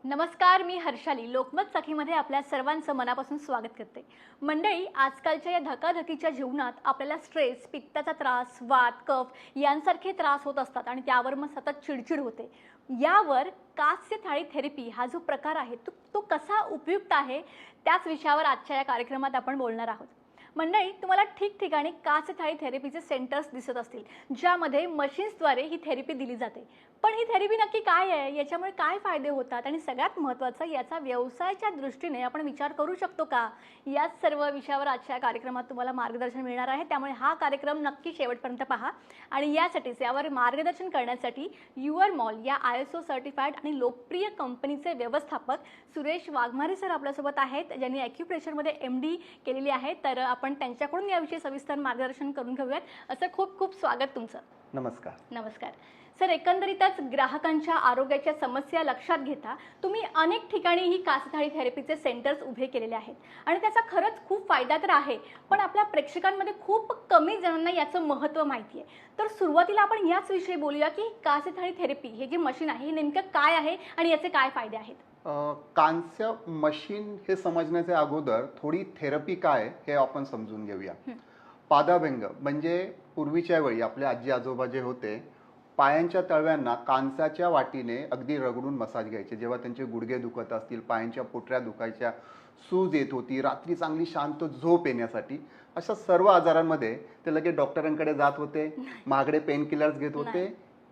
नमस्कार, मी हर्षाली लोकमत सखीमध्ये आपल्या सर्वांचं मनापासून स्वागत करते। मंडळी, आजकालच्या या धकाधकीच्या जीवनात आपल्याला स्ट्रेस, पित्ताचा त्रास, वात, कफ यांसारखे त्रास होत असतात आणि त्यावर मग सतत चिडचिड होते। यावर कास्य थाळी थेरपी हा जो प्रकार आहे तो कसा उपयुक्त आहे त्याच विषयावर आजच्या या कार्यक्रमात आपण बोलणार आहोत। मंडळी, तुम्हाला ठिकठिकाणी कास्य थाळी थेरपीचे सेंटर्स दिसत असतील ज्यामध्ये मशीन्सद्वारे ही थेरपी दिली जाते। पण ही थेरपी नक्की काय आहे, याच्यामुळे काय फायदे होतात आणि सगळ्यात महत्त्वाचं याचा व्यवसायाच्या दृष्टीने आपण विचार करू शकतो का, याच सर्व विषयावर आजच्या कार्यक्रमात तुम्हाला मार्गदर्शन मिळणार आहे। त्यामुळे हा कार्यक्रम नक्की शेवटपर्यंत पहा आणि यासाठीच यावर मार्गदर्शन करण्यासाठी युअर मॉल या ISO सर्टिफाईड आणि लोकप्रिय कंपनीचे व्यवस्थापक सुरेश वाघमारे सर आपल्यासोबत आहेत, ज्यांनी ॲक्युप्रेशरमध्ये MD केलेली आहे। तर आपण त्यांच्याकडून याविषयी सविस्तर मार्गदर्शन करून घेऊयात। असं खूप खूप स्वागत तुमचं। नमस्कार। नमस्कार सर, एकंदरीतच ग्राहकांच्या आरोग्याच्या समस्या लक्षात घेता तुम्ही अनेक ठिकाणी ही कास्य थाळी थेरपीचे सेंटर्स उभे केलेले आहेत आणि त्याचा खरंच खूप फायदा तर आहे, पण आपल्या प्रेक्षकांमध्ये खूप कमी जणांना याचं महत्त्व माहिती आहे। तर सुरुवातीला आपण याच विषयी बोलूया की कास्य थाळी थेरपी हे जे मशीन आहे हे नेमकं काय आहे आणि याचे काय फायदे आहेत। कांस्य मशीन हे समजण्याच्या अगोदर थोडी थेरपी काय हे आपण समजून घेऊया। पादाभंग म्हणजे पूर्वीच्या वेळी आपले आजी आजोबा जे होते पायांच्या तळव्यांना कांसाच्या वाटीने अगदी रगडून मसाज घ्यायचे। जेव्हा त्यांचे गुडघे दुखत असतील, पायांच्या पोटऱ्या दुखायच्या, सूज येत होती, रात्री चांगली शांत झोप येण्यासाठी, अशा सर्व आजारांमध्ये ते लगेच डॉक्टरांकडे जात होते, महागडे पेन किलर्स घेत होते,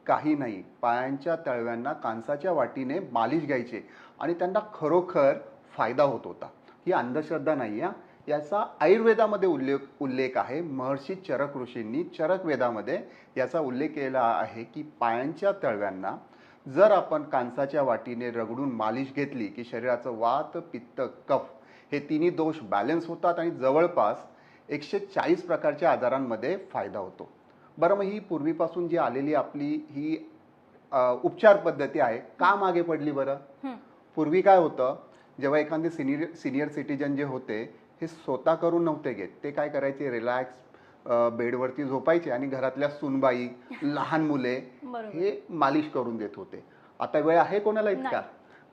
काही नाही। पायांच्या तळव्यांना कांसाच्या वाटीने मालिश घ्यायचे आणि त्यांना खरोखर फायदा होत होता। ही अंधश्रद्धा नाही आहे, याचा आयुर्वेदामध्ये उल्लेख आहे। महर्षी चरक ऋषींनी चरक वेदामध्ये याचा उल्लेख केला आहे की पायांच्या तळव्यांना जर आपण कांसाच्या वाटीने रगडून मालिश घेतली की शरीराचं वात, पित्त, कफ हे तिन्ही दोष बॅलन्स होतात आणि जवळपास 140 प्रकारच्या आजारांमध्ये फायदा होतो। बरं, मग ही पूर्वीपासून जी आलेली आपली ही उपचार पद्धती आहे का मागे पडली बरं? पूर्वी काय होतं, जेव्हा एखादे सिनियर सिटीजन जे होते हे स्वतः करून नव्हते घेत, ते काय करायचे, रिलॅक्स बेडवरती झोपायचे आणि घरातल्या सुनबाई, लहान मुले हे मालिश करून देत होते। आता वेळ आहे कोणाला इतका?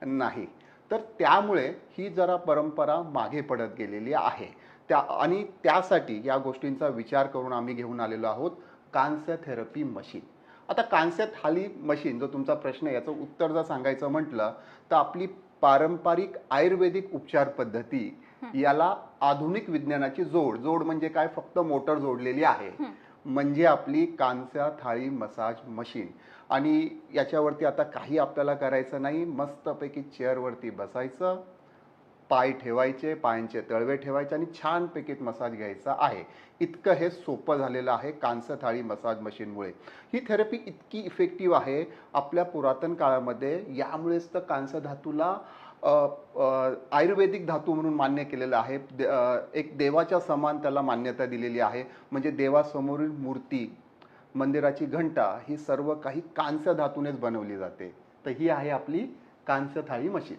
नाही। तर त्यामुळे ही जरा परंपरा मागे पडत गेलेली आहे। आणि त्यासाठी या गोष्टींचा विचार करून आम्ही घेऊन आलेलो आहोत कांस्य थेरपी मशीन। आता कांस्य थाळी मशीन जो तुमचा प्रश्न आहे, याचं उत्तर जर सांगायचं म्हटलं तर आपली पारंपरिक आयुर्वेदिक उपचार पद्धती याला आधुनिक विज्ञानाची जोड म्हणजे काय, फक्त मोटर जोडलेली आहे, म्हणजे आपली कांस्य थाळी मसाज मशीन। आणि याच्यावरती आता काही आपल्याला करायचं नाही, मस्तपैकी चेअरवरती बसायचं, पाय ठेवायचे, पायांचे तळवे ठेवायचे आणि छानपैकी मसाज घ्यायचा आहे। इतकं हे सोपं झालेलं आहे कांस्य थाळी मसाज मशीनमुळे। ही थेरपी इतकी इफेक्टिव्ह आहे, आपल्या पुरातन काळामध्ये यामुळेच तर कांस्य धातूला आयुर्वेदिक धातू म्हणून मान्य केलेलं आहे। एक देवाच्या समान त्याला मान्यता दिलेली आहे। म्हणजे देवासमोरील मूर्ती, मंदिराची घंटा ही सर्व काही कांस्य धातूनेच बनवली जाते। तर ही आहे आपली कांस्य थाळी मशीन।